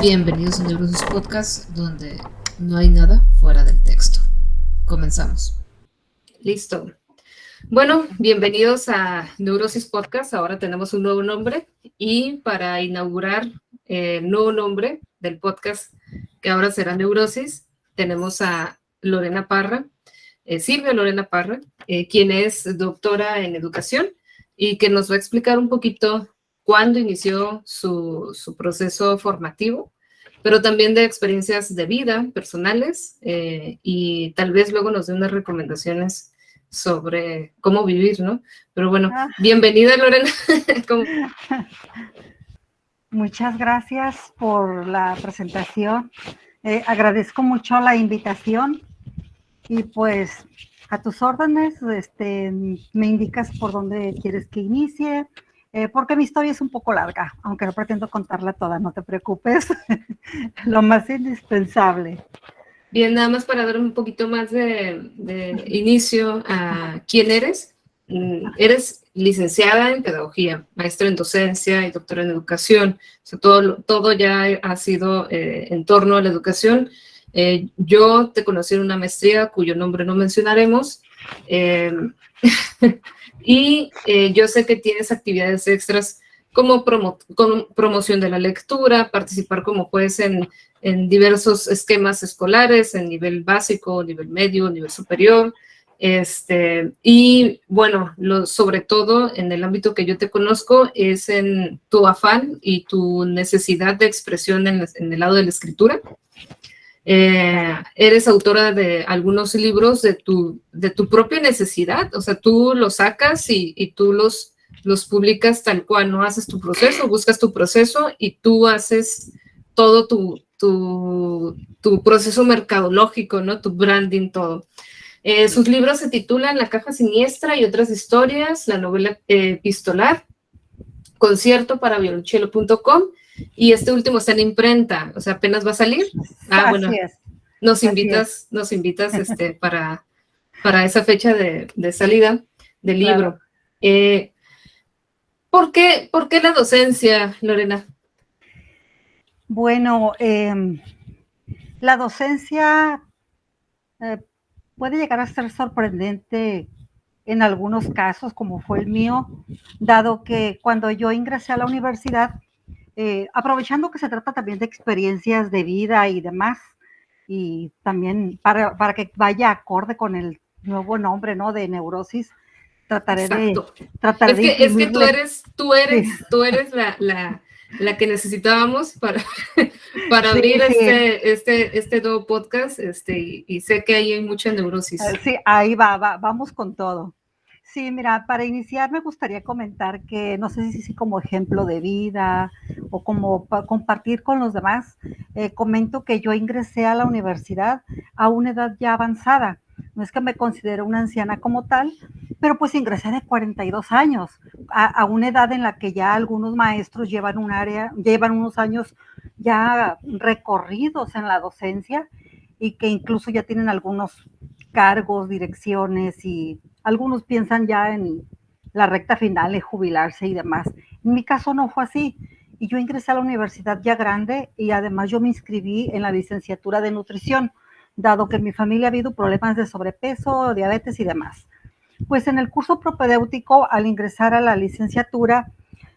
Bienvenidos a Neurosis Podcast, donde no hay nada fuera del texto. Comenzamos. Listo. Bueno, bienvenidos a Neurosis Podcast. Ahora tenemos un nuevo nombre y para inaugurar el nuevo nombre del podcast, que ahora será Neurosis, tenemos a Lorena Parra, Silvia Lorena Parra, quien es doctora en educación y que nos va a explicar un poquito cuándo inició su proceso formativo, pero también de experiencias de vida personales y tal vez luego nos dé unas recomendaciones sobre cómo vivir, ¿no? Pero bueno, bienvenida Lorena. Muchas gracias por la presentación. Agradezco mucho la invitación y pues a tus órdenes, me indicas por dónde quieres que inicie, porque mi historia es un poco larga, aunque no pretendo contarla toda, no te preocupes, lo más indispensable. Bien, nada más para dar un poquito más de inicio a quién eres. Eres licenciada en pedagogía, maestra en docencia y doctora en educación. O sea, todo ya ha sido en torno a la educación. Yo te conocí en una maestría cuyo nombre no mencionaremos. Y yo sé que tienes actividades extras como promoción de la lectura, participar como juez en diversos esquemas escolares, en nivel básico, nivel medio, nivel superior. Y bueno, sobre todo en el ámbito que yo te conozco es en tu afán y tu necesidad de expresión en el lado de la escritura. Eres autora de algunos libros de tu propia necesidad, o sea, tú los sacas y tú los publicas tal cual, no haces tu proceso, buscas tu proceso y tú haces todo tu proceso mercadológico, ¿no? Tu branding, todo. Sus libros se titulan La Caja Siniestra y otras historias, la novela epistolar, concierto para violonchelo.com, y este último está en imprenta, o sea, apenas va a salir. Bueno, nos invitas para esa fecha de salida del libro. Claro. ¿Por qué la docencia, Lorena? Bueno, la docencia puede llegar a ser sorprendente en algunos casos, como fue el mío, dado que cuando yo ingresé a la universidad, aprovechando que se trata también de experiencias de vida y demás, y también para que vaya acorde con el nuevo nombre, ¿no? De Neurosis, trataré de es que tú eres la que necesitábamos para abrir este nuevo podcast, y sé que ahí hay mucha neurosis. Sí, ahí vamos con todo. Sí, mira, para iniciar me gustaría comentar que no sé si como ejemplo de vida o como compartir con los demás, comento que yo ingresé a la universidad a una edad ya avanzada. No es que me considero una anciana como tal, pero pues ingresé de 42 años, a una edad en la que ya algunos maestros llevan unos años ya recorridos en la docencia y que incluso ya tienen algunos cargos, direcciones y algunos piensan ya en la recta final de jubilarse y demás. En mi caso no fue así y yo ingresé a la universidad ya grande y además yo me inscribí en la licenciatura de nutrición, dado que en mi familia ha habido problemas de sobrepeso, diabetes y demás. Pues en el curso propedéutico, al ingresar a la licenciatura,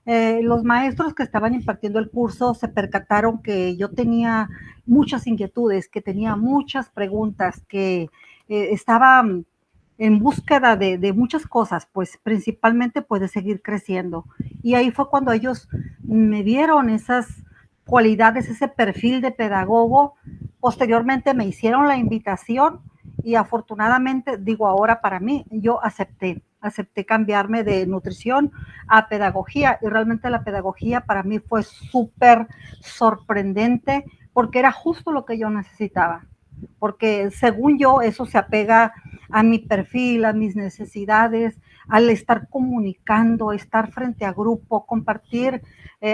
los maestros que estaban impartiendo el curso se percataron que yo tenía muchas inquietudes, que tenía muchas preguntas, que estaba en búsqueda de muchas cosas, pues principalmente pues de seguir creciendo. Y ahí fue cuando ellos me dieron esas cualidades, ese perfil de pedagogo. Posteriormente me hicieron la invitación y afortunadamente, digo ahora para mí, yo acepté cambiarme de nutrición a pedagogía y realmente la pedagogía para mí fue súper sorprendente porque era justo lo que yo necesitaba, porque según yo eso se apega a mi perfil, a mis necesidades, al estar comunicando, estar frente a grupo, compartir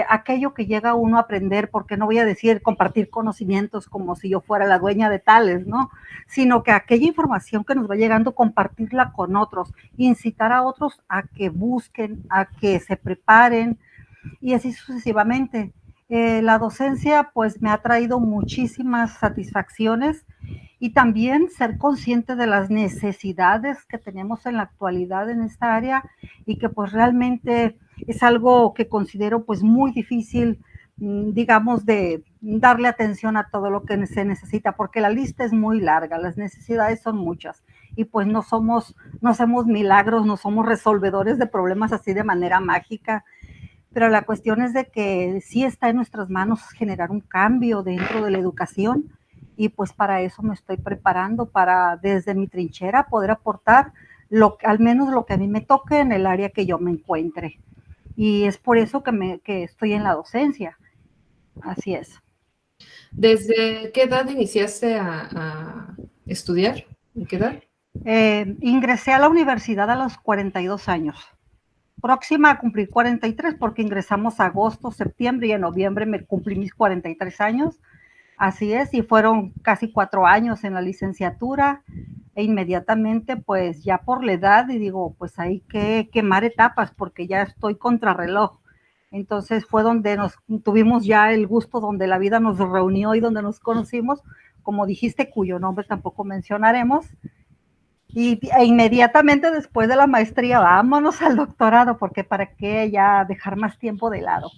aquello que llega uno a aprender, porque no voy a decir compartir conocimientos como si yo fuera la dueña de tales, ¿no? Sino que aquella información que nos va llegando, compartirla con otros, incitar a otros a que busquen, a que se preparen y así sucesivamente. La docencia pues me ha traído muchísimas satisfacciones y también ser consciente de las necesidades que tenemos en la actualidad en esta área y que pues realmente es algo que considero pues muy difícil, digamos, de darle atención a todo lo que se necesita, porque la lista es muy larga, las necesidades son muchas y pues no hacemos milagros, no somos resolvedores de problemas así de manera mágica, pero la cuestión es de que sí está en nuestras manos generar un cambio dentro de la educación y pues para eso me estoy preparando para desde mi trinchera poder aportar al menos lo que a mí me toque en el área que yo me encuentre. Y es por eso que estoy en la docencia. Así es. ¿Desde qué edad iniciaste a estudiar? ¿En qué edad? Ingresé a la universidad a los 42 años. Próxima a cumplir 43 porque ingresamos agosto, septiembre y en noviembre me cumplí mis 43 años. Así es, y fueron casi 4 años en la licenciatura e inmediatamente pues ya por la edad y digo pues hay que quemar etapas porque ya estoy contrarreloj. Entonces fue donde nos tuvimos ya el gusto, donde la vida nos reunió y donde nos conocimos, como dijiste, cuyo nombre tampoco mencionaremos. E inmediatamente después de la maestría, vámonos al doctorado, porque para qué ya dejar más tiempo de lado.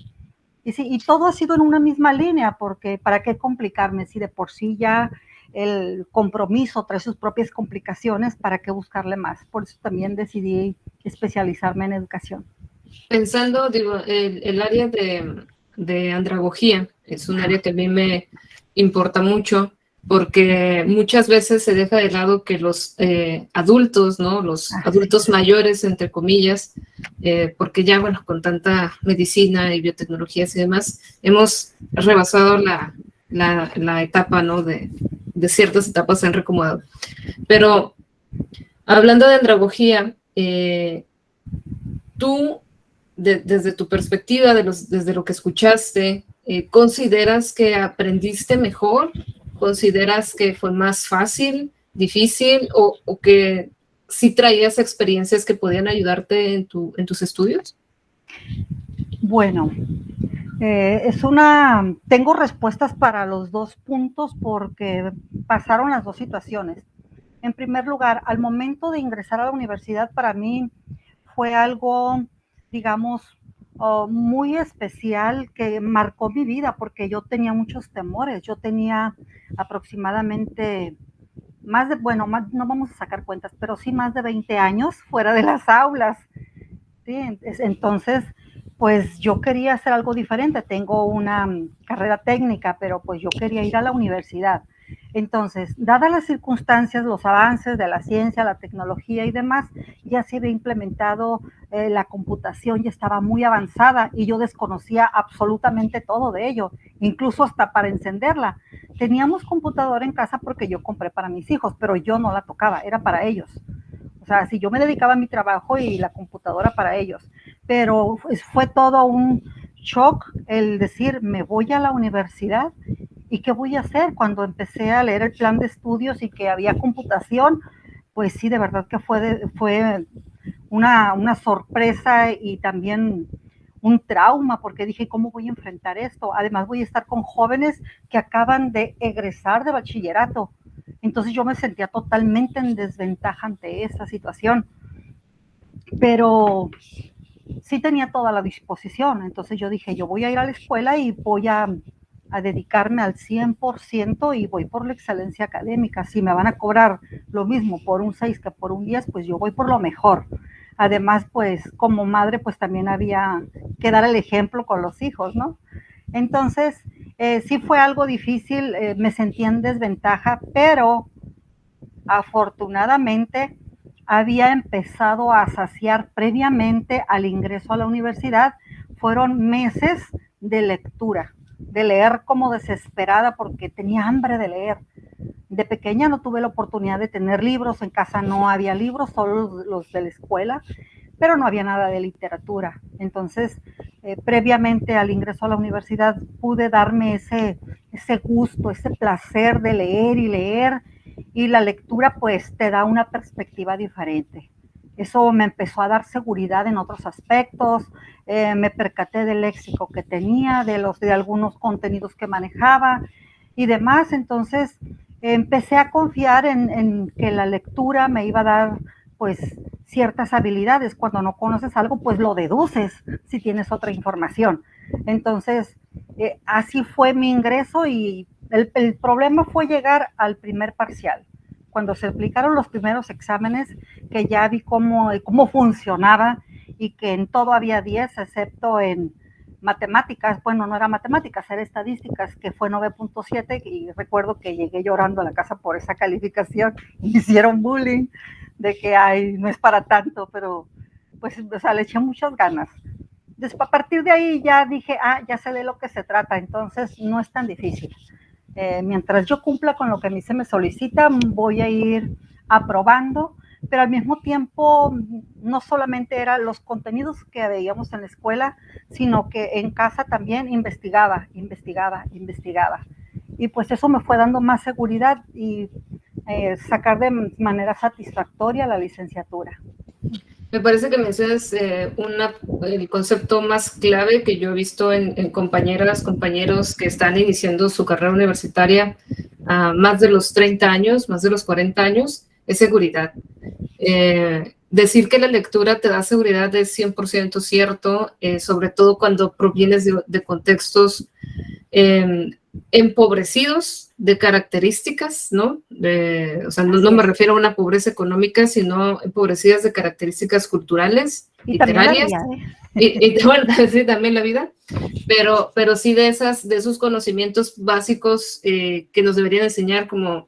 Y sí, y todo ha sido en una misma línea, porque para qué complicarme, si de por sí ya el compromiso trae sus propias complicaciones, para qué buscarle más. Por eso también decidí especializarme en educación. Pensando, digo, el área de andragogía es un área que a mí me importa mucho porque muchas veces se deja de lado que los adultos, ¿no? Los adultos mayores, entre comillas, porque ya, bueno, con tanta medicina y biotecnologías y demás, hemos rebasado la etapa, ¿no? De ciertas etapas se han recomodado. Pero hablando de andragogía, tú desde tu perspectiva, desde lo que escuchaste, ¿consideras que aprendiste mejor? ¿Consideras que fue más fácil, difícil o que sí traías experiencias que podían ayudarte en tus estudios? Bueno, tengo respuestas para los dos puntos porque pasaron las dos situaciones. En primer lugar, al momento de ingresar a la universidad, para mí fue algo, digamos, muy especial que marcó mi vida porque yo tenía muchos temores. Yo tenía aproximadamente no vamos a sacar cuentas, pero sí más de 20 años fuera de las aulas. ¿Sí? Entonces, pues yo quería hacer algo diferente. Tengo una carrera técnica, pero pues yo quería ir a la universidad. Entonces, dadas las circunstancias, los avances de la ciencia, la tecnología y demás, ya se había implementado la computación, ya estaba muy avanzada y yo desconocía absolutamente todo de ello, incluso hasta para encenderla. Teníamos computadora en casa porque yo compré para mis hijos, pero yo no la tocaba, era para ellos. O sea, si yo me dedicaba a mi trabajo y la computadora para ellos, pero fue todo un shock el decir, me voy a la universidad y qué voy a hacer cuando empecé a leer el plan de estudios y que había computación, pues sí, de verdad que fue una sorpresa y también un trauma, porque dije, ¿cómo voy a enfrentar esto? Además voy a estar con jóvenes que acaban de egresar de bachillerato. Entonces yo me sentía totalmente en desventaja ante esa situación. Pero sí tenía toda la disposición. Entonces yo dije, yo voy a ir a la escuela y voy a dedicarme al 100% y voy por la excelencia académica. Si me van a cobrar lo mismo por un 6 que por un 10, pues yo voy por lo mejor. Además, pues como madre, pues también había que dar el ejemplo con los hijos, ¿no? Entonces, sí fue algo difícil, me sentí en desventaja, pero afortunadamente había empezado a saciar previamente al ingreso a la universidad. Fueron meses de lectura, de leer como desesperada porque tenía hambre de leer. De pequeña no tuve la oportunidad de tener libros, en casa no había libros, solo los de la escuela, pero no había nada de literatura. Entonces, previamente al ingreso a la universidad pude darme ese gusto, ese placer de leer y leer, y la lectura pues te da una perspectiva diferente. Eso me empezó a dar seguridad en otros aspectos, me percaté del léxico que tenía, de algunos contenidos que manejaba y demás. Entonces empecé a confiar en que la lectura me iba a dar pues ciertas habilidades. Cuando no conoces algo, pues lo deduces si tienes otra información. Entonces, así fue mi ingreso y el problema fue llegar al primer parcial. Cuando se aplicaron los primeros exámenes, que ya vi cómo funcionaba y que en todo había 10, excepto en matemáticas. Bueno, no era matemáticas, era estadísticas, que fue 9.7, y recuerdo que llegué llorando a la casa por esa calificación. Hicieron bullying de que, ay, no es para tanto, pero pues, o sea, le eché muchas ganas. Después, a partir de ahí ya dije, ya sé de lo que se trata, entonces no es tan difícil. Mientras yo cumpla con lo que a mí se me solicita, voy a ir aprobando, pero al mismo tiempo no solamente eran los contenidos que veíamos en la escuela, sino que en casa también investigaba. Y pues eso me fue dando más seguridad y sacar de manera satisfactoria la licenciatura. Me parece que mencionas el concepto más clave que yo he visto en compañeras, compañeros que están iniciando su carrera universitaria a más de los 30 años, más de los 40 años, es seguridad. Decir que la lectura te da seguridad es 100% cierto, sobre todo cuando provienes de contextos empobrecidos de características, ¿no? O sea, no me refiero a una pobreza económica, sino empobrecidas de características culturales, y literarias. También la vida, y bueno, sí, también la vida, pero sí de esos conocimientos básicos que nos deberían enseñar, como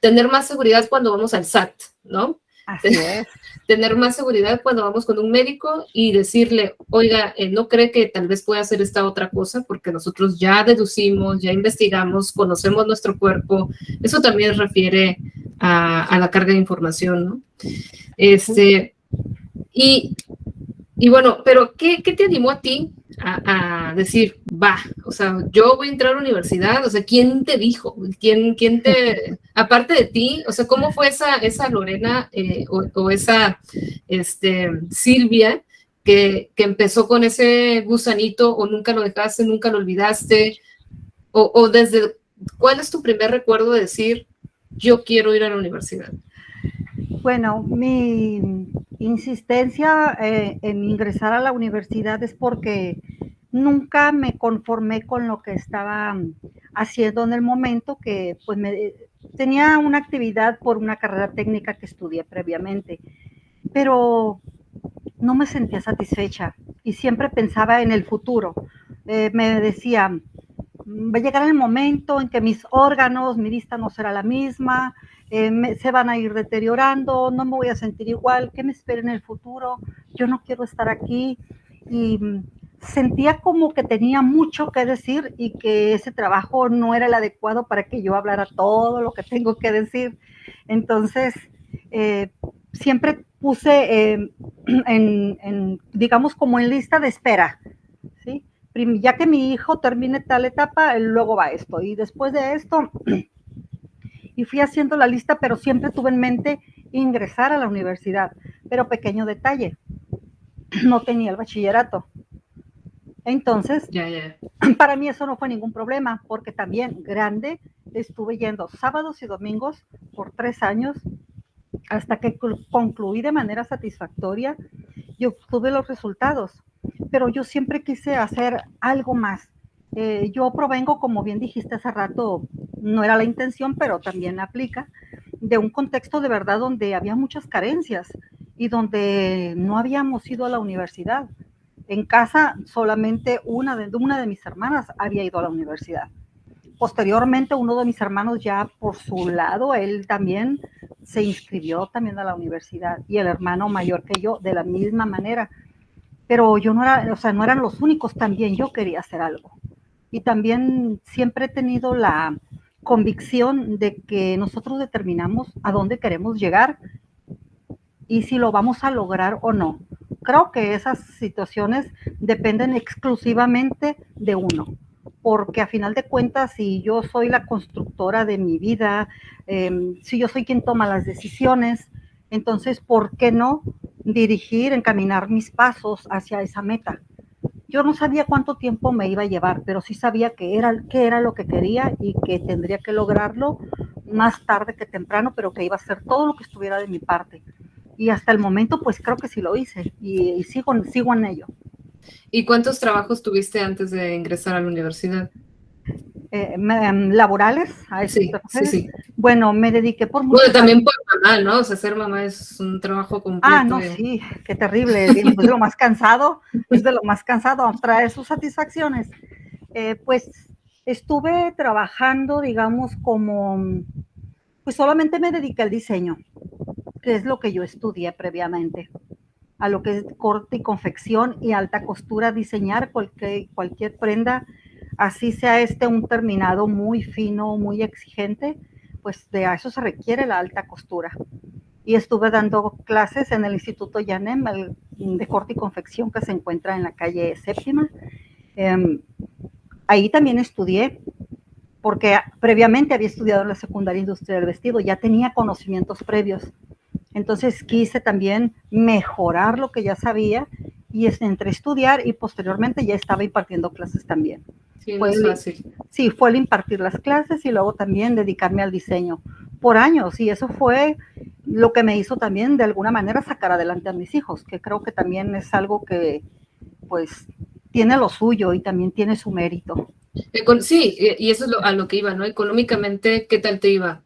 tener más seguridad cuando vamos al SAT, ¿no? Así es. Tener más seguridad cuando vamos con un médico y decirle, oiga, ¿no cree que tal vez pueda hacer esta otra cosa? Porque nosotros ya deducimos, ya investigamos, conocemos nuestro cuerpo. Eso también refiere a la carga de información, ¿no? Y bueno, pero ¿qué te animó a ti a decir, va, o sea, yo voy a entrar a la universidad? O sea, ¿quién te dijo? ¿Quién te, aparte de ti, o sea, cómo fue esa Lorena o esa Silvia que empezó con ese gusanito, o nunca lo dejaste, nunca lo olvidaste? O desde, ¿cuál es tu primer recuerdo de decir, yo quiero ir a la universidad? Bueno, mi insistencia en ingresar a la universidad es porque nunca me conformé con lo que estaba haciendo en el momento, que pues tenía una actividad por una carrera técnica que estudié previamente, pero no me sentía satisfecha y siempre pensaba en el futuro. Me decía, va a llegar el momento en que mis órganos, mi vista no será la misma, se van a ir deteriorando, no me voy a sentir igual, ¿qué me espera en el futuro? Yo no quiero estar aquí. Y sentía como que tenía mucho que decir y que ese trabajo no era el adecuado para que yo hablara todo lo que tengo que decir. Entonces, siempre puse digamos, como en lista de espera, ¿sí? Ya que mi hijo termine tal etapa, luego va esto, y después de esto, y fui haciendo la lista, pero siempre tuve en mente ingresar a la universidad. Pero pequeño detalle, no tenía el bachillerato. Entonces, para mí eso no fue ningún problema, porque también grande estuve yendo sábados y domingos por 3 años, hasta que concluí de manera satisfactoria y obtuve los resultados. Pero yo siempre quise hacer algo más. Yo provengo, como bien dijiste hace rato, no era la intención, pero también aplica, de un contexto de verdad donde había muchas carencias y donde no habíamos ido a la universidad. En casa solamente una de mis hermanas había ido a la universidad. Posteriormente, uno de mis hermanos ya por su lado, él también se inscribió también a la universidad, y el hermano mayor que yo de la misma manera. Pero yo no era, o sea, no eran los únicos, también yo quería hacer algo. Y también siempre he tenido la convicción de que nosotros determinamos a dónde queremos llegar y si lo vamos a lograr o no. Creo que esas situaciones dependen exclusivamente de uno, porque a final de cuentas, si yo soy la constructora de mi vida, si yo soy quien toma las decisiones, entonces, ¿por qué no dirigir, encaminar mis pasos hacia esa meta. Yo no sabía cuánto tiempo me iba a llevar, pero sí sabía que era lo que quería y que tendría que lograrlo más tarde que temprano, pero que iba a hacer todo lo que estuviera de mi parte. Y hasta el momento, pues creo que sí lo hice y sigo en ello. ¿Y cuántos trabajos tuviste antes de ingresar a la universidad? Laborales, a eso te Sí, sí, refieres. sí. Bueno, me dediqué por Bueno, muchos también años. por mamá, ¿no? O sea, ser mamá es un trabajo Ah, completo. no, sí, qué terrible, es de lo más cansado, es de lo más cansado, trae sus satisfacciones. Pues estuve trabajando, digamos, pues solamente me dediqué al diseño, que es lo que yo estudié previamente, a lo que es corte y confección y alta costura, diseñar cualquier prenda, así sea un terminado muy fino, muy exigente, pues de eso se requiere la alta costura. Y estuve dando clases en el Instituto Yanem de corte y confección que se encuentra en la calle Séptima. Eh, Ahí también estudié porque previamente había estudiado en la secundaria industria del vestido, ya tenía conocimientos previos. Entonces quise también mejorar lo que ya sabía y entre estudiar y posteriormente ya estaba impartiendo clases también. Sí, no Fue es el, fácil. sí, fue el impartir las clases y luego también dedicarme al diseño por años y eso fue lo que me hizo también de alguna manera sacar adelante a mis hijos, que creo que también es algo que pues tiene lo suyo y también tiene su mérito. Sí, y eso es a lo que iba, ¿no? Económicamente, ¿qué tal te iba?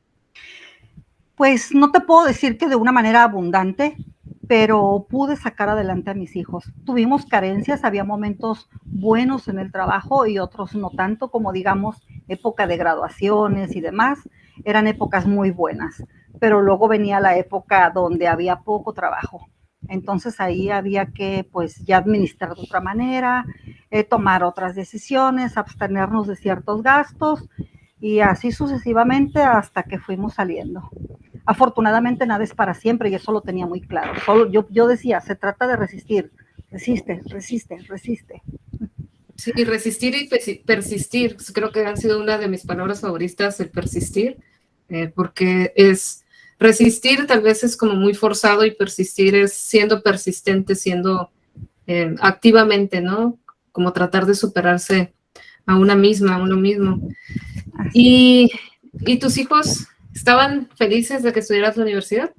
Pues no te puedo decir que de una manera abundante, pero pude sacar adelante a mis hijos. Tuvimos carencias, había momentos buenos en el trabajo y otros no tanto, como digamos época de graduaciones y demás, eran épocas muy buenas, pero luego venía la época donde había poco trabajo. Entonces ahí había que pues ya administrar de otra manera, tomar otras decisiones, abstenernos de ciertos gastos y así sucesivamente hasta que fuimos saliendo. Afortunadamente nada es para siempre y eso lo tenía muy claro. Solo yo decía, se trata de resistir, resiste, resiste, resiste. Sí, resistir y persistir. Creo que han sido una de mis palabras favoritas, el persistir, porque es resistir tal vez es como muy forzado y persistir es siendo persistente, siendo activamente, ¿no? Como tratar de superarse a una misma, a uno mismo. ¿Y, y tus hijos estaban felices de que estuvieras en la universidad?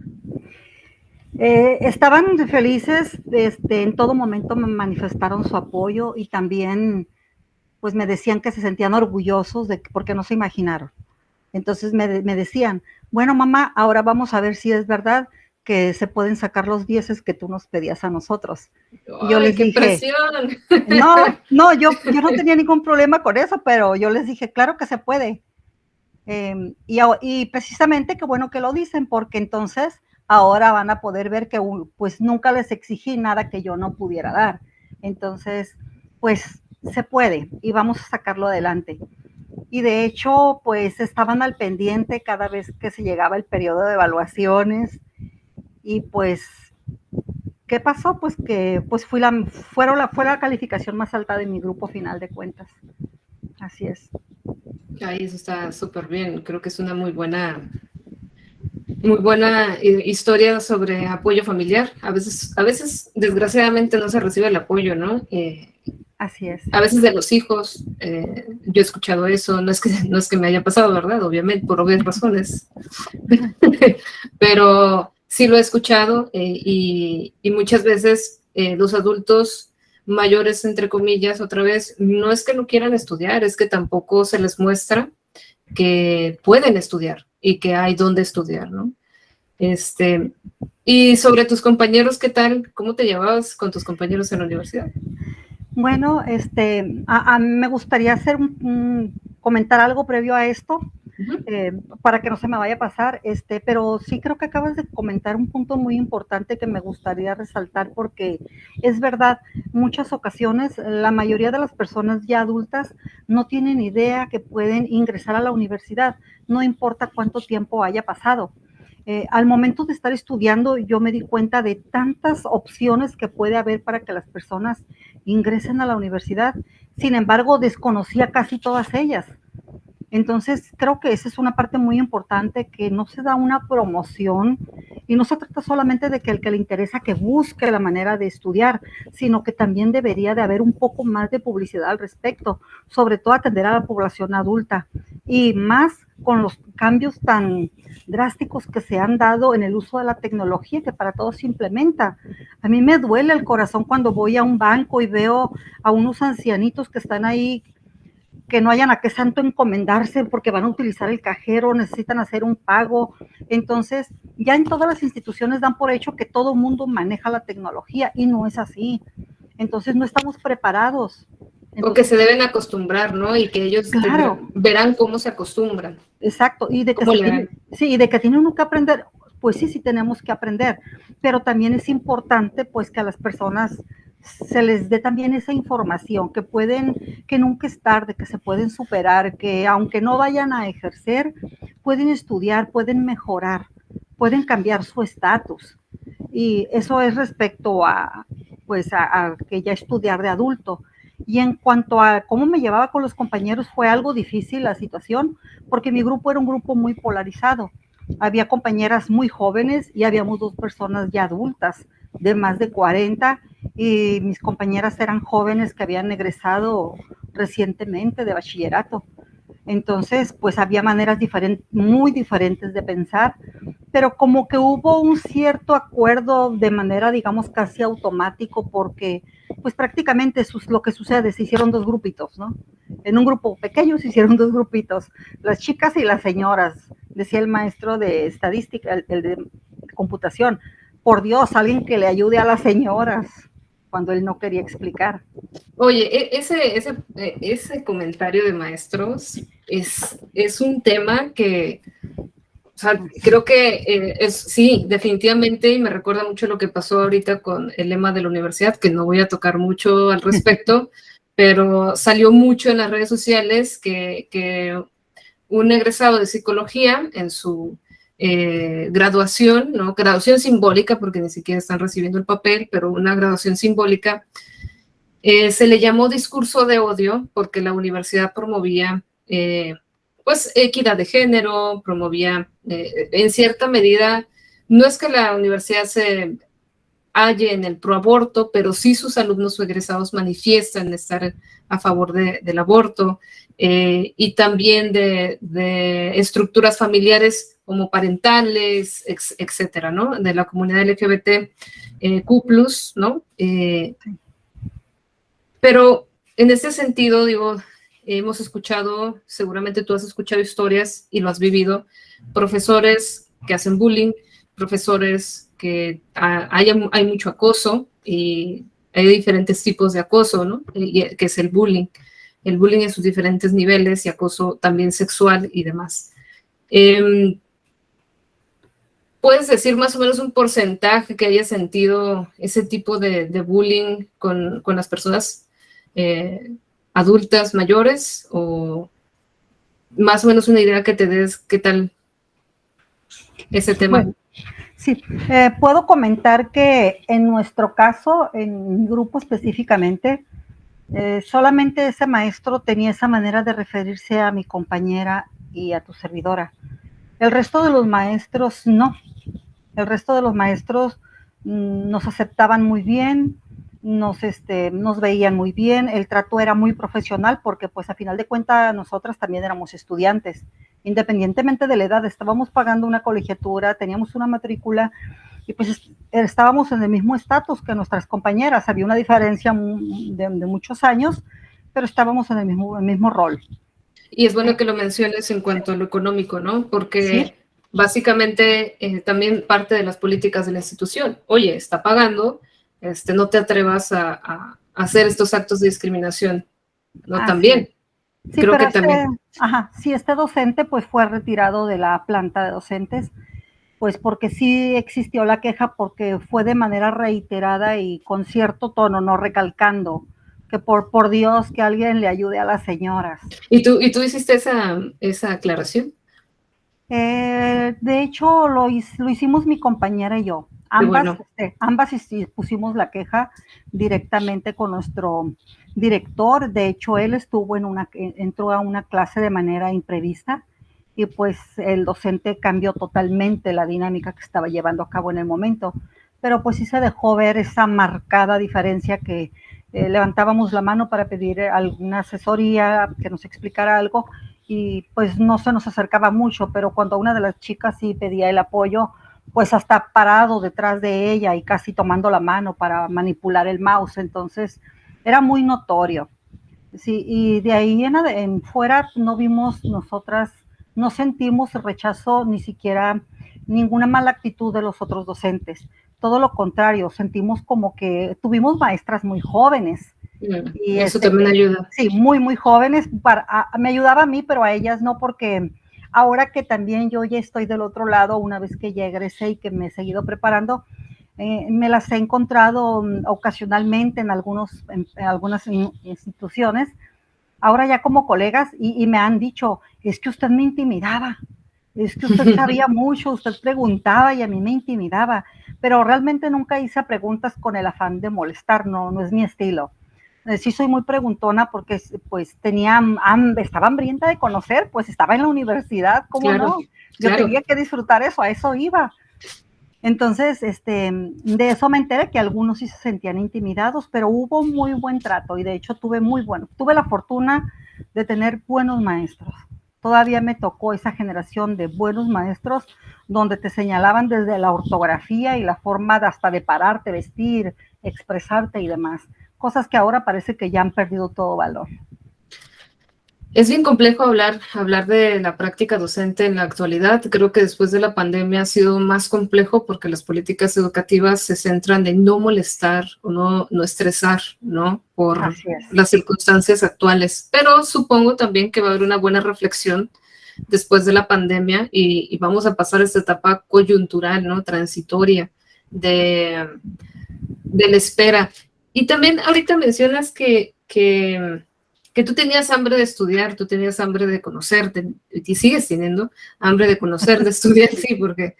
Estaban felices, en todo momento me manifestaron su apoyo y también pues me decían que se sentían orgullosos porque no se imaginaron. Entonces me decían, bueno mamá, ahora vamos a ver si es verdad que se pueden sacar los dieces que tú nos pedías a nosotros. Y yo ¡Ay, les qué dije, presión! no, yo no tenía ningún problema con eso, pero yo les dije, claro que se puede. Y precisamente qué bueno que lo dicen, porque entonces ahora van a poder ver que pues nunca les exigí nada que yo no pudiera dar. Entonces, pues se puede y vamos a sacarlo adelante. Y de hecho, pues estaban al pendiente cada vez que se llegaba el periodo de evaluaciones y pues, ¿qué pasó? Pues que pues fue la calificación más alta de mi grupo final de cuentas. Así es. Ay, eso está súper bien. Creo que es una muy buena historia sobre apoyo familiar. A veces, desgraciadamente, no se recibe el apoyo, ¿no? Así es. A veces de los hijos, yo he escuchado eso, no es que me haya pasado, ¿verdad? Obviamente, por obvias razones, pero sí lo he escuchado y muchas veces los adultos mayores, entre comillas, otra vez, no es que no quieran estudiar, es que tampoco se les muestra que pueden estudiar y que hay dónde estudiar, ¿no? Y sobre tus compañeros, ¿qué tal? ¿Cómo te llevabas con tus compañeros en la universidad? Bueno, me gustaría comentar algo previo a esto, Uh-huh. para que no se me vaya a pasar, pero sí creo que acabas de comentar un punto muy importante que me gustaría resaltar porque es verdad, muchas ocasiones la mayoría de las personas ya adultas no tienen idea que pueden ingresar a la universidad, no importa cuánto tiempo haya pasado. Al momento de estar estudiando, yo me di cuenta de tantas opciones que puede haber para que las personas ingresen a la universidad. Sin embargo, desconocía casi todas ellas. Entonces, creo que esa es una parte muy importante, que no se da una promoción Y no se trata solamente de que el que le interesa que busque la manera de estudiar, sino que también debería de haber un poco más de publicidad al respecto, sobre todo atender a la población adulta y más con los cambios tan drásticos que se han dado en el uso de la tecnología que para todos se implementa. A mí me duele el corazón cuando voy a un banco y veo a unos ancianitos que están ahí, que no hayan a qué santo encomendarse porque van a utilizar el cajero, necesitan hacer un pago. Entonces, ya en todas las instituciones dan por hecho que todo el mundo maneja la tecnología y no es así. Entonces, no estamos preparados. O que se deben acostumbrar, ¿no? Y que ellos claro, verán cómo se acostumbran. Exacto, y de que sí, y de que tiene uno que aprender, pues sí, sí tenemos que aprender, pero también es importante pues que a las personas se les dé también esa información, que pueden, que nunca es tarde, que se pueden superar, que aunque no vayan a ejercer, pueden estudiar, pueden mejorar, pueden cambiar su estatus. Y eso es respecto a, pues, a que ya estudiar de adulto. Y en cuanto a cómo me llevaba con los compañeros, fue algo difícil la situación, porque mi grupo era un grupo muy polarizado. Había compañeras muy jóvenes y habíamos dos personas ya adultas, de más de 40, y mis compañeras eran jóvenes que habían egresado recientemente de bachillerato. Entonces, pues había maneras muy diferentes de pensar, pero como que hubo un cierto acuerdo de manera, digamos, casi automático, porque pues prácticamente eso es lo que sucede, se hicieron dos grupitos, ¿no? En un grupo pequeño se hicieron dos grupitos, las chicas y las señoras, decía el maestro de estadística, el de computación, por Dios, alguien que le ayude a las señoras, cuando él no quería explicar. Oye, ese comentario de maestros es un tema que, o sea, creo que sí, definitivamente, y me recuerda mucho lo que pasó ahorita con el lema de la universidad, que no voy a tocar mucho al respecto, pero salió mucho en las redes sociales que un egresado de psicología en su graduación, ¿no? Graduación simbólica, porque ni siquiera están recibiendo el papel, pero una graduación simbólica, se le llamó discurso de odio porque la universidad promovía pues equidad de género, promovía en cierta medida, no es que la universidad se halle en el proaborto, pero sí sus alumnos o egresados manifiestan estar a favor del aborto y también de estructuras familiares homoparentales, etcétera, ¿no? De la comunidad LGBT, Q+, ¿no? Pero en este sentido, digo, hemos escuchado, seguramente tú has escuchado historias y lo has vivido, profesores que hacen bullying, profesores que hay mucho acoso y hay diferentes tipos de acoso, ¿no? Que es el bullying en sus diferentes niveles y acoso también sexual y demás. ¿Puedes decir más o menos un porcentaje que haya sentido ese tipo de bullying con las personas adultas mayores, o más o menos una idea que te des qué tal ese tema? Bueno, sí, puedo comentar que en nuestro caso, en mi grupo específicamente, solamente ese maestro tenía esa manera de referirse a mi compañera y a tu servidora. El resto de los maestros no. El resto de los maestros nos aceptaban muy bien, nos veían muy bien, el trato era muy profesional porque pues a final de cuentas nosotras también éramos estudiantes, independientemente de la edad, estábamos pagando una colegiatura, teníamos una matrícula y pues estábamos en el mismo estatus que nuestras compañeras, había una diferencia de muchos años, pero estábamos en el mismo rol. Y es bueno que lo menciones en cuanto a lo económico, ¿no? Porque ¿sí? Básicamente también parte de las políticas de la institución. Oye, está pagando, no te atrevas a hacer estos actos de discriminación, ¿no? También. Sí, Creo pero que también. sí, este docente pues fue retirado de la planta de docentes, pues porque sí existió la queja porque fue de manera reiterada y con cierto tono, no recalcando que por Dios que alguien le ayude a las señoras. ¿Y tú hiciste esa aclaración? De hecho, lo hicimos mi compañera y yo. Ambas, Bueno. ambas pusimos la queja directamente con nuestro director. De hecho, él entró a una clase de manera imprevista y pues el docente cambió totalmente la dinámica que estaba llevando a cabo en el momento, pero pues sí se dejó ver esa marcada diferencia que levantábamos la mano para pedir alguna asesoría, que nos explicara algo, y pues no se nos acercaba mucho, pero cuando una de las chicas sí pedía el apoyo, pues hasta parado detrás de ella y casi tomando la mano para manipular el mouse, entonces era muy notorio. Sí, y de ahí en fuera no vimos nosotras, no sentimos rechazo, ni siquiera ninguna mala actitud de los otros docentes. Todo lo contrario, sentimos como que tuvimos maestras muy jóvenes y Eso también ayuda. sí, muy, muy jóvenes. Me ayudaba a mí, pero a ellas no, porque ahora que también yo ya estoy del otro lado, una vez que ya egresé y que me he seguido preparando, me las he encontrado ocasionalmente en algunas instituciones, ahora ya como colegas, y me han dicho, es que usted me intimidaba, es que usted sabía mucho, usted preguntaba y a mí me intimidaba, pero realmente nunca hice preguntas con el afán de molestar, no, no es mi estilo. Sí soy muy preguntona porque pues estaba hambrienta de conocer, pues estaba en la universidad, ¿cómo Claro, no? Yo claro. tenía que disfrutar eso, a eso iba. Entonces, de eso me enteré que algunos sí se sentían intimidados, pero hubo muy buen trato y de hecho tuve la fortuna de tener buenos maestros. Todavía me tocó esa generación de buenos maestros donde te señalaban desde la ortografía y la forma hasta de pararte, vestir, expresarte y demás. Cosas que ahora parece que ya han perdido todo valor. Es bien complejo hablar de la práctica docente en la actualidad. Creo que después de la pandemia ha sido más complejo porque las políticas educativas se centran en no molestar o no estresar, ¿no? Por Así es. las circunstancias actuales. Pero supongo también que va a haber una buena reflexión después de la pandemia y vamos a pasar esta etapa coyuntural, ¿no? Transitoria de la espera. Y también ahorita mencionas que tú tenías hambre de estudiar, tú tenías hambre de conocerte, y sigues teniendo hambre de conocer, de estudiar, sí, porque...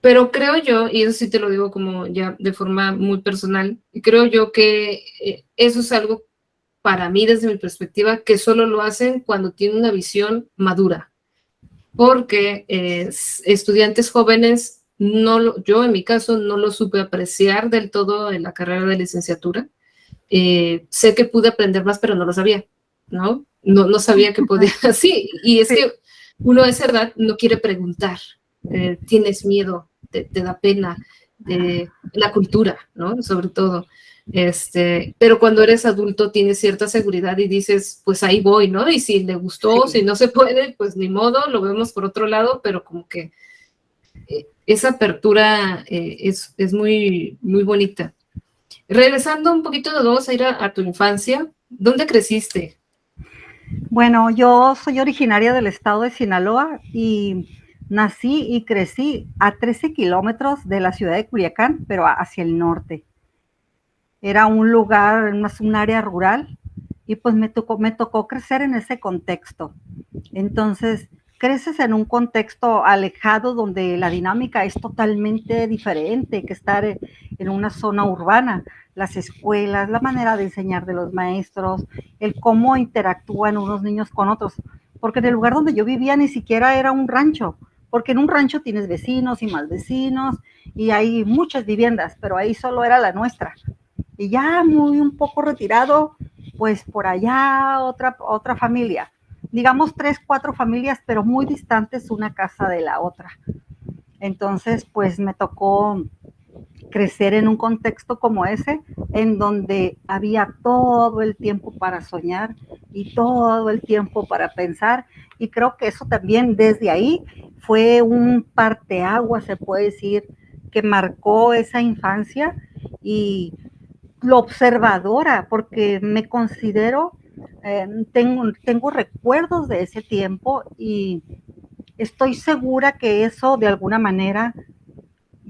pero creo yo, y eso sí te lo digo como ya de forma muy personal, creo yo que eso es algo para mí desde mi perspectiva que solo lo hacen cuando tienen una visión madura, porque estudiantes jóvenes, yo en mi caso no lo supe apreciar del todo en la carrera de licenciatura. Sé que pude aprender más, pero no lo sabía, ¿no? No sabía que podía, sí, y es Sí. que uno a esa edad no quiere preguntar, tienes miedo, te da pena, la cultura, ¿no? Sobre todo. Pero cuando eres adulto tienes cierta seguridad y dices, pues ahí voy, ¿no? Y si le gustó, Sí. si no se puede, pues ni modo, lo vemos por otro lado, pero como que esa apertura es muy, muy bonita. Regresando un poquito, nos vamos a ir a tu infancia. ¿Dónde creciste? Bueno, yo soy originaria del estado de Sinaloa y nací y crecí a 13 kilómetros de la ciudad de Culiacán, pero hacia el norte. Era un lugar, un área rural, y pues me tocó crecer en ese contexto. Entonces, creces en un contexto alejado donde la dinámica es totalmente diferente que estar en una zona urbana. Las escuelas, la manera de enseñar de los maestros, el cómo interactúan unos niños con otros. Porque en el lugar donde yo vivía ni siquiera era un rancho, porque en un rancho tienes vecinos y más vecinos y hay muchas viviendas, pero ahí solo era la nuestra. Y ya muy un poco retirado, pues por allá otra familia, digamos 3, 4 familias, pero muy distantes una casa de la otra. Entonces, pues me tocó crecer en un contexto como ese, en donde había todo el tiempo para soñar y todo el tiempo para pensar, y creo que eso también desde ahí fue un parteaguas, se puede decir, que marcó esa infancia y lo observadora, porque me considero, tengo recuerdos de ese tiempo y estoy segura que eso de alguna manera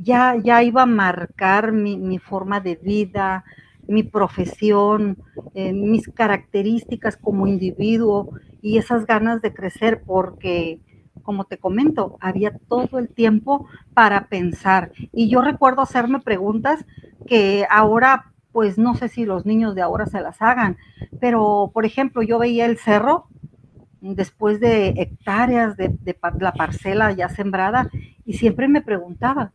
ya iba a marcar mi forma de vida, mi profesión, mis características como individuo y esas ganas de crecer, porque, como te comento, había todo el tiempo para pensar. Y yo recuerdo hacerme preguntas que ahora, pues no sé si los niños de ahora se las hagan, pero, por ejemplo, yo veía el cerro después de hectáreas de la parcela ya sembrada, y siempre me preguntaba,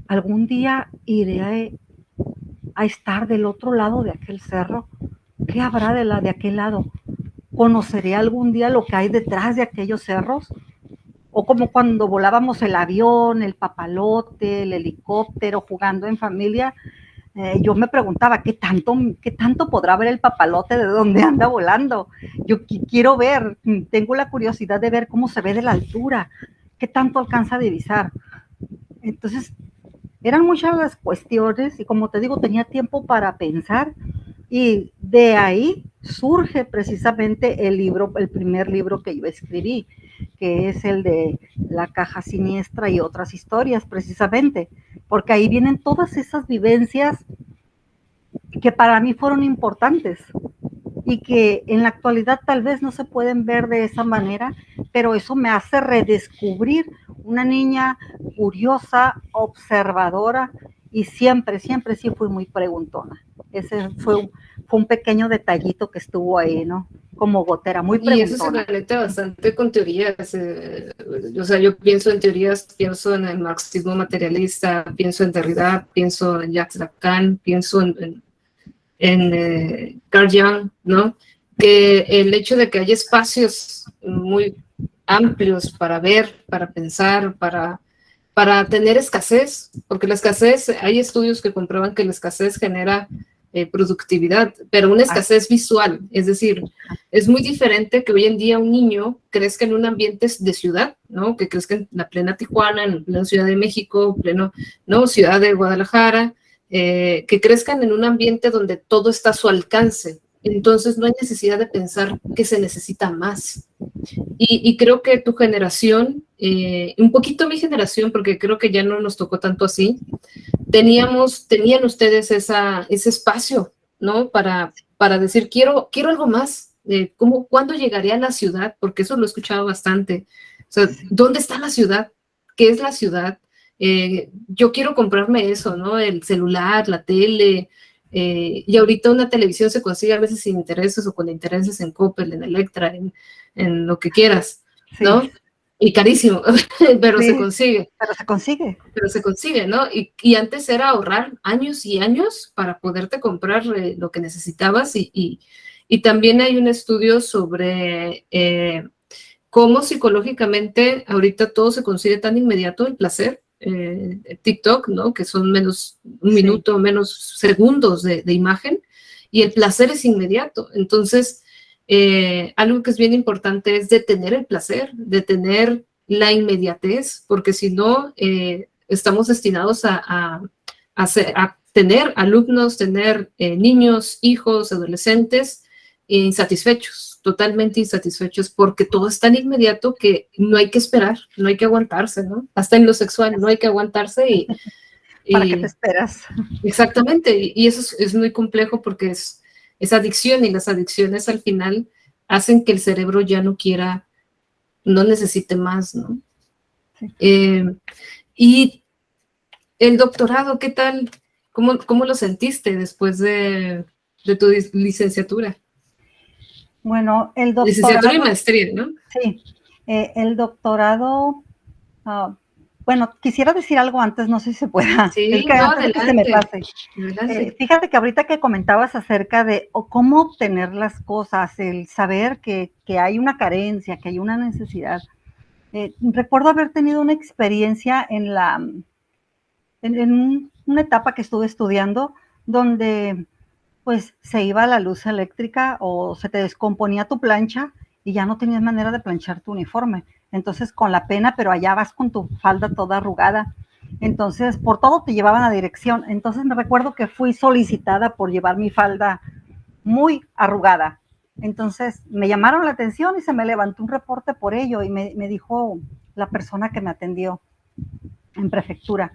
¿algún día iré a estar del otro lado de aquel cerro? ¿Qué habrá de aquel lado? ¿Conoceré algún día lo que hay detrás de aquellos cerros? O como cuando volábamos el avión, el papalote, el helicóptero, jugando en familia, yo me preguntaba, ¿qué tanto podrá ver el papalote de dónde anda volando? Yo quiero ver, tengo la curiosidad de ver cómo se ve de la altura, qué tanto alcanza a divisar. Entonces, eran muchas las cuestiones y como te digo, tenía tiempo para pensar y de ahí surge precisamente el libro, el primer libro que yo escribí, que es el de La caja siniestra y otras historias, precisamente, porque ahí vienen todas esas vivencias que para mí fueron importantes y que en la actualidad tal vez no se pueden ver de esa manera, pero eso me hace redescubrir una niña curiosa, observadora y siempre, siempre sí fui muy preguntona. Ese fue un pequeño detallito que estuvo ahí, ¿no? Como gotera, muy Y eso se preguntona. conecta bastante con teorías. O sea, yo pienso en teorías, pienso en el marxismo materialista, pienso en Derrida, pienso en Jacques Lacan, pienso en Carl Jung, ¿no? Que el hecho de que haya espacios muy amplios para ver, para pensar, para tener escasez, porque la escasez, hay estudios que comprueban que la escasez genera productividad, pero una escasez visual, es decir, es muy diferente que hoy en día un niño crezca en un ambiente de ciudad, ¿no? Que crezca en la plena Tijuana, en la Ciudad de México, pleno, ¿no? Ciudad de Guadalajara, que crezcan en un ambiente donde todo está a su alcance. Entonces no hay necesidad de pensar que se necesita más. Y creo que tu generación, un poquito mi generación, porque creo que ya no nos tocó tanto así, tenían ustedes ese espacio, ¿no? Para decir, quiero algo más. ¿Cuándo llegaré a la ciudad? Porque eso lo he escuchado bastante. O sea, ¿dónde está la ciudad? ¿Qué es la ciudad? Yo quiero comprarme eso, ¿no? El celular, la tele, y ahorita una televisión se consigue a veces sin intereses o con intereses en Coppel, en Electra, en lo que quieras, ¿no? Sí. Y carísimo, pero Sí, se consigue. pero se consigue. Pero se consigue, ¿no? Y antes era ahorrar años y años para poderte comprar lo que necesitabas y también hay un estudio sobre cómo psicológicamente ahorita todo se consigue tan inmediato, el placer, TikTok, ¿no? Que son menos un minuto, menos segundos de imagen, y el placer es inmediato. Entonces, algo que es bien importante es detener el placer, detener la inmediatez, porque si no, estamos destinados a tener alumnos, tener niños, hijos, adolescentes insatisfechos, totalmente insatisfechos, porque todo es tan inmediato que no hay que esperar, no hay que aguantarse, ¿no? Hasta en lo sexual no hay que aguantarse ¿Para qué te esperas? Exactamente, y eso es muy complejo porque es adicción y las adicciones al final hacen que el cerebro ya no quiera, no necesite más, ¿no? Sí. Y el doctorado, ¿qué tal? ¿Cómo lo sentiste después de tu licenciatura? Bueno, el doctorado... Licenciatura y maestría, ¿no? Sí, el doctorado... bueno, quisiera decir algo antes, no sé si se pueda. Sí, es que no, antes de que se me pase. Fíjate que ahorita que comentabas acerca de cómo obtener las cosas, el saber que hay una carencia, que hay una necesidad. Recuerdo haber tenido una experiencia en una etapa que estuve estudiando donde pues se iba la luz eléctrica o se te descomponía tu plancha y ya no tenías manera de planchar tu uniforme. Entonces, con la pena, pero allá vas con tu falda toda arrugada. Entonces, por todo te llevaban a dirección. Entonces, me recuerdo que fui solicitada por llevar mi falda muy arrugada. Entonces, me llamaron la atención y se me levantó un reporte por ello y me dijo la persona que me atendió en prefectura,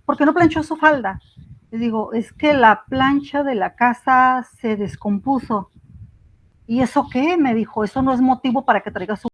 ¿por qué no planchó su falda? Le digo, es que la plancha de la casa se descompuso. ¿Y eso qué? Me dijo, eso no es motivo para que traiga su